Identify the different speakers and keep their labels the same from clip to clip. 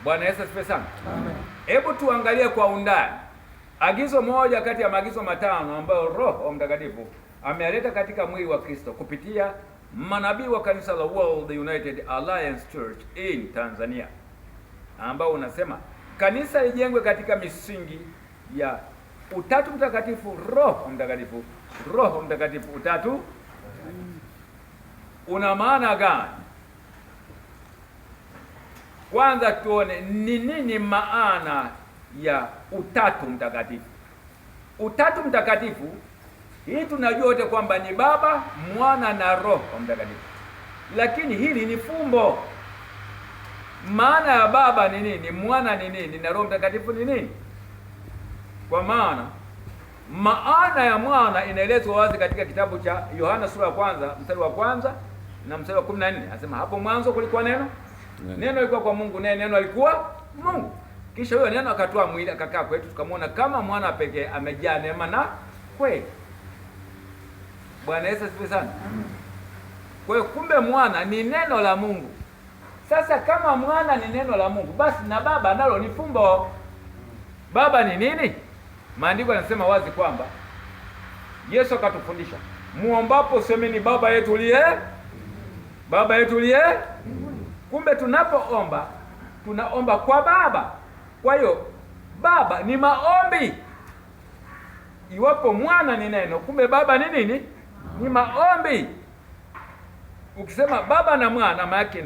Speaker 1: Bwana Yesu asifiwe sana. Amen. Hebu tuangalie kwa undani agizo moja kati ya maagizo matano ambayo Roho Mtakatifu amealeta katika mwili wa Kristo kupitia manabii wa kanisa la World United Alliance Church in Tanzania, ambao unasema kanisa lijengwe katika misingi ya Utatu Mtakatifu, Roho Mtakatifu. Roho Mtakatifu utatu una maana gani? Kwanza tuone ni nini maana ya Utatu Mtakatifu. Utatu Mtakatifu hii tunajua wote kwamba ni Baba, Mwana na Roho Mtakatifu, lakini hili ni fumbo. Maana ya Baba ni nini? Mwana ni nini? Na Roho Mtakatifu ni nini? Kwa maana ya Mwana inaelezwa wazi katika kitabu cha Yohana sura ya kwanza mstari wa kwanza na mstari wa 14. Anasema hapo mwanzo kulikuwa neno, neno lilikuwa kwa Mungu, naye neno alikuwa Mungu. Kisha huyo neno akatoa mwili akakaa kwetu, tukamwona kama mwana pekee amejaa neema na kweli. Bwana Yesu asifiwe sana. Kwa hiyo kumbe mwana ni neno la Mungu. Sasa kama mwana ni neno la Mungu, basi na baba nalo ni fumbo. Baba ni nini? Maandiko yanasema wazi kwamba Yesu akatufundisha, muombapo semeni baba yetu uliye, baba yetu uliye. Kumbe tunapoomba tunaomba kwa Baba. Kwa hiyo Baba ni maombi. Iwapo mwana ni neno, kumbe Baba ni nini? Ni maombi. Ukisema Baba na Mwana, maana yake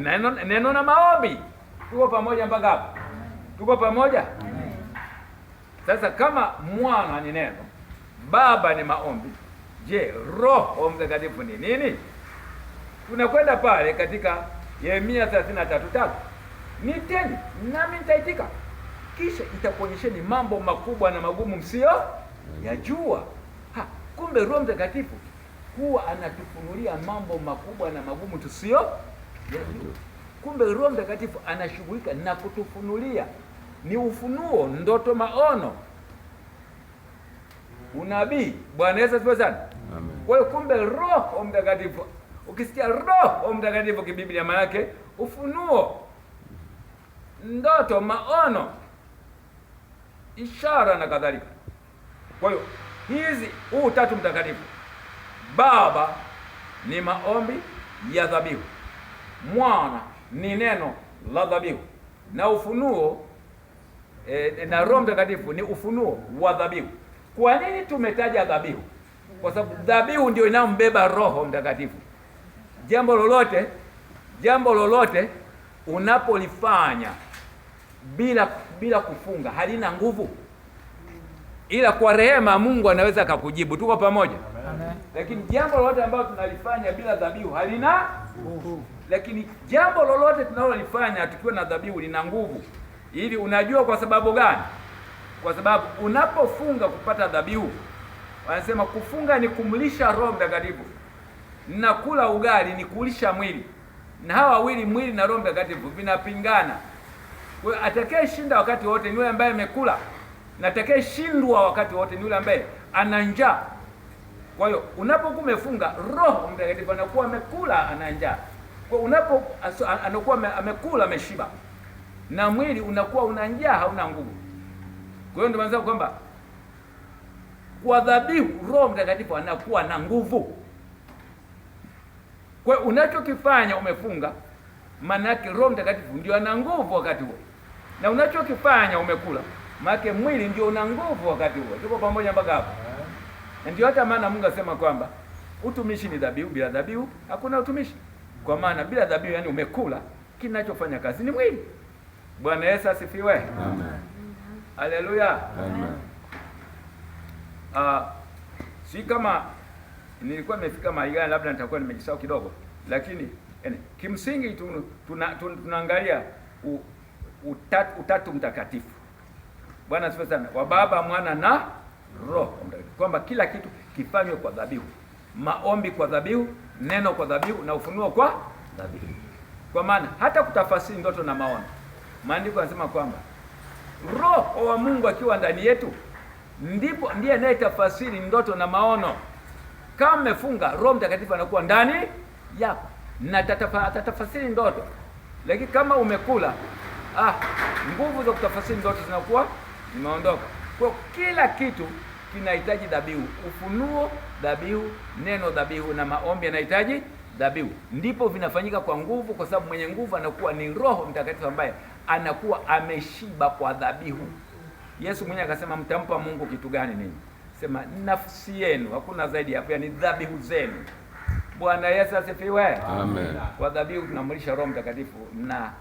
Speaker 1: neno na maombi. Tuko pamoja mpaka hapo? Tuko pamoja? Sasa kama mwana ni neno, Baba ni maombi, je, Roho Mtakatifu ni nini? Tunakwenda pale katika Yeremia 33:3. Niteni nami nitaitika, kisha itakuonyesheni mambo makubwa na magumu msio yajua. Kumbe Roho Mtakatifu huwa anatufunulia mambo makubwa na magumu tusio yajua. Kumbe Roho Mtakatifu anashughulika na kutufunulia, ni ufunuo, ndoto, maono, unabii. Bwana Yesu asifiwe sana. Amen. Kwa hiyo kumbe Roho Mtakatifu, ukisikia Roho Mtakatifu kibiblia, maana yake ufunuo, ndoto, maono, ishara na kadhalika. Kwa hiyo huu Utatu Mtakatifu, Baba ni maombi ya dhabihu, Mwana ni neno la dhabihu, na ufunuo na Roho Mtakatifu ni ufunuo wa dhabihu. Kwa nini tumetaja dhabihu? Kwa sababu dhabihu ndio inambeba Roho Mtakatifu. Jambo lolote unapolifanya bila kufunga halina nguvu, ila kwa rehema Mungu anaweza akakujibu. Tuko pamoja? Amen. Lakini jambo lolote ambalo tunalifanya bila dhabihu halina nguvu. Lakini jambo lolote tunalolifanya tukiwa na dhabihu lina nguvu. Hivi unajua kwa sababu gani? Kwa sababu unapofunga kupata dhabihu, wanasema kufunga ni kumlisha Roho Mtakatifu, na kula ugali ni kulisha mwili, na hawa wawili, mwili na Roho Mtakatifu, vinapingana. Kwa hiyo atakayeshinda wakati wote ni yule ambaye amekula, na atakayeshindwa wakati wote ni yule ambaye ana njaa. Kwa hiyo unapokuwa umefunga, Roho Mtakatifu anakuwa amekula, ana njaa. Kwa anakuwa amekula, ameshiba, na mwili unakuwa una njaa, hauna nguvu. Kwa hiyo ndio maana kwamba kwa dhabihu Roho Mtakatifu anakuwa na nguvu. Kwa hiyo unachokifanya umefunga, maana yake Roho Mtakatifu ndio ana nguvu wakati huo, na unachokifanya umekula, maana yake mwili ndio una nguvu wakati huo. Tuko pamoja mpaka hapo? Na ndio hata maana Mungu asema kwamba utumishi ni dhabihu, bila dhabihu hakuna utumishi. Kwa maana bila dhabihu, yani umekula, kinachofanya kazi ni mwili. Bwana Yesu asifiwe. Amen. Haleluya. Amen. Si kama nilikuwa nimefika mahali gani, labda nitakuwa nimejisahau kidogo, lakini kimsingi tunaangalia Utatu Mtakatifu. Bwana asifiwe sana. Wa Baba, Mwana na Roho Mtakatifu, kwamba kila kitu kifanywe kwa dhabihu, maombi kwa dhabihu, neno kwa dhabihu, na ufunuo kwa dhabihu. Kwa maana hata kutafasiri ndoto na maono, maandiko yanasema kwamba Roho wa Mungu akiwa ndani yetu ndiye anayetafasiri ndoto na maono. Kama umefunga, Roho Mtakatifu anakuwa ndani yako na atatafasiri ndoto. Lakini kama umekula, nguvu za kutafasiri zote zinakuwa zimeondoka. Kwa kila kitu kinahitaji dhabihu. Ufunuo dhabihu, neno dhabihu, na maombi yanahitaji dhabihu. Ndipo vinafanyika kwa nguvu, kwa sababu mwenye nguvu anakuwa ni Roho Mtakatifu ambaye anakuwa ameshiba kwa dhabihu. Yesu mwenyewe akasema, mtampa Mungu kitu gani ninyi? Sema nafsi yenu, hakuna zaidi hapo, yani dhabihu zenu. Bwana Yesu asifiwe.
Speaker 2: Amen.
Speaker 1: Kwa dhabihu tunamlisha Roho Mtakatifu na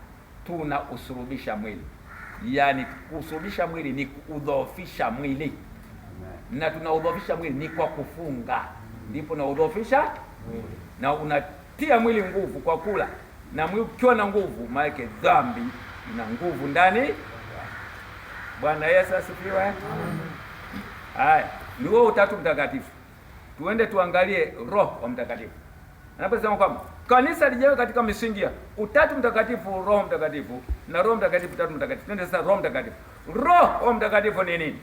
Speaker 1: tuna usurubisha mwili. Yaani kusurubisha mwili ni kuudhoofisha mwili. Na tunaudhoofisha mwili ni kwa kufunga. Ndipo na udhoofisha mwili. Na unatia mwili nguvu kwa kula. Na mwili ukiwa na nguvu, maana dhambi ina nguvu ndani. Bwana Yesu asifiwe. Haya, ni huo Utatu Mtakatifu. Tuende tuangalie Roho wa Mtakatifu. Anaposema kwamba kanisa lijawe katika misingi ya Utatu Mtakatifu, Roho Mtakatifu, na Roho Mtakatifu, Utatu Mtakatifu. Twende sasa Roho Mtakatifu. Roho Mtakatifu ni nini?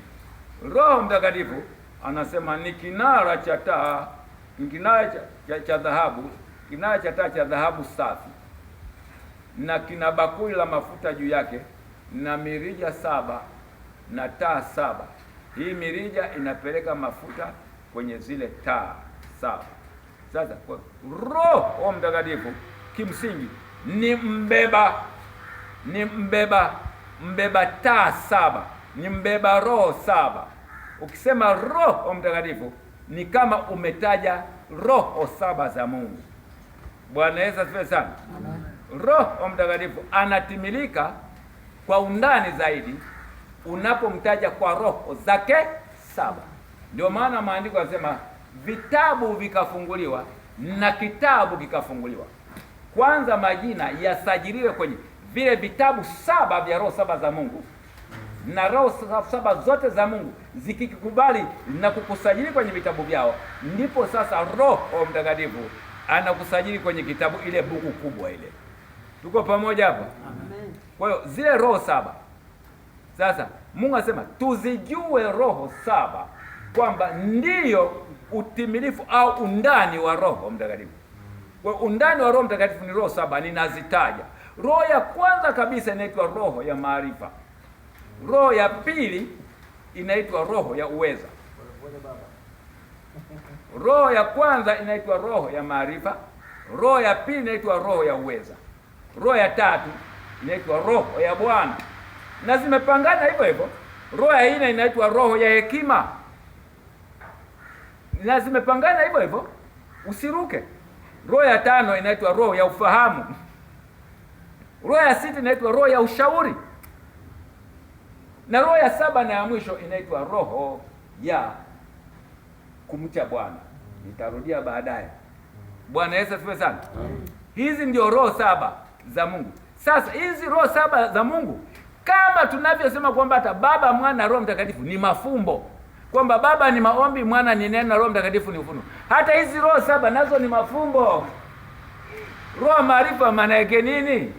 Speaker 1: Roho Mtakatifu anasema ni kinara cha taa, kinara cha dhahabu, kinara cha taa cha dhahabu safi, na kina bakuli la mafuta juu yake, na mirija 7 na taa 7. Hii mirija inapeleka mafuta kwenye zile taa 7. Sasa kwa Roho Mtakatifu kimsingi ni mbeba taa 7, ni mbeba roho 7. Ukisema Roho Mtakatifu ni kama umetaja roho 7 za Mungu. Bwana Yesu asifiwe sana. Roho Mtakatifu anatimilika kwa undani zaidi unapomtaja kwa roho zake 7. Ndio maana maandiko yanasema vitabu vikafunguliwa na kitabu kikafunguliwa. Kwanza majina yasajiliwe kwenye vile vitabu 7 vya roho 7 za Mungu, na roho 7 zote za Mungu zikikubali na kukusajili kwenye vitabu vyao, ndipo sasa Roho Mtakatifu anakusajili kwenye kitabu, ile buku kubwa ile. Tuko pamoja hapo? Amen. Kwa hiyo zile roho 7 sasa Mungu anasema tuzijue roho 7 kwamba ndiyo utimilifu au undani wa Roho Mtakatifu. Kwa undani wa Roho Mtakatifu ni roho 7, ninazitaja. Roho ya kwanza kabisa inaitwa roho ya maarifa. Roho ya pili inaitwa roho ya uweza. Roho ya kwanza inaitwa roho ya maarifa. Roho ya pili inaitwa roho ya uweza. Roho ya tatu inaitwa roho ya Bwana. Na zimepangana hivyo hivyo. Roho ya nne inaitwa roho ya hekima. Na zimepangana hivyo hivyo. Usiruke. Roho ya tano inaitwa roho ya ufahamu. Roho ya sita inaitwa roho ya ushauri. Na roho ya 7 na ya mwisho inaitwa roho ya kumcha Bwana. Nitarudia baadaye. Bwana Yesu asifiwe sana. Hizi ndio roho 7 za Mungu. Sasa hizi roho 7 za Mungu, kama tunavyosema kwamba hata Baba, Mwana na Roho Mtakatifu ni mafumbo, kwamba Baba ni maombi, Mwana ni neno, na Roho Mtakatifu ni ufunuo, hata hizi roho 7 nazo ni mafumbo. Roho maarifa maana yake nini?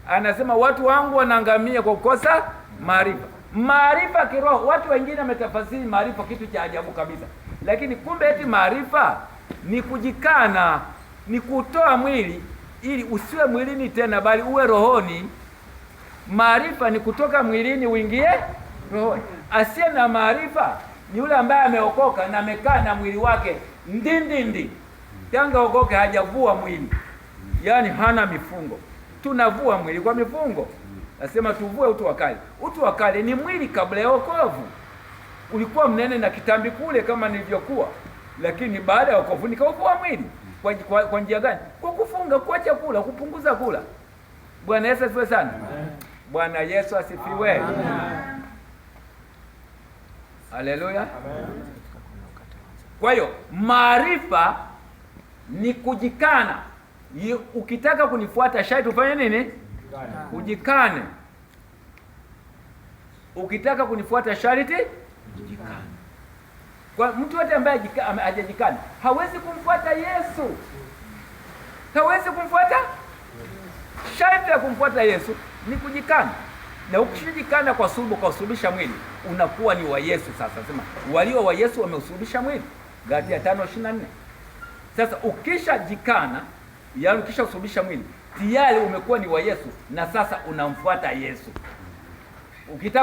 Speaker 1: Anasema watu wangu wanaangamia kwa kukosa maarifa. Maarifa kiroho, watu wengine wametafasiri maarifa kitu cha ajabu kabisa. Lakini kumbe eti maarifa ni kujikana, ni kutoa mwili ili usiwe mwilini tena bali uwe rohoni. Maarifa ni kutoka mwilini uingie rohoni. Asiye na maarifa ni yule ambaye ameokoka na amekaa na mwili wake ndindindi. Tanga okoke hajavua mwili. Yaani hana mifungo. Tunavua mwili kwa mifungo. Nasema tuvue utu wa kale. Utu wa kale ni mwili kabla ya wokovu. Ulikuwa mnene na kitambi kule kama nilivyokuwa. Lakini baada ya wokovu nikauvua mwili. Kwa njia gani? Kwa kufunga, kuacha kula, kupunguza kula. Bwana Yesu asifiwe sana. Bwana Yesu asifiwe. Haleluya. Kwa hiyo maarifa ni kujikana. Ukitaka kunifuata sharti ufanye nini? Ujikane. Ukitaka kunifuata sharti jikane. Kwa mtu yote ambaye hajajikana hawezi kumfuata Yesu. Hawezi kumfuata. Sharti ya kumfuata Yesu ni kujikana. Na ukishijikana kwa sulubu, kwa usulubisha mwili, unakuwa ni wa Yesu. Sasa sema walio wa Yesu wameusulubisha mwili. Galatia 5:24. Sasa ukishajikana, yaani ukisha usulubisha mwili, tayari umekuwa ni wa Yesu, na sasa unamfuata Yesu. Ukitaka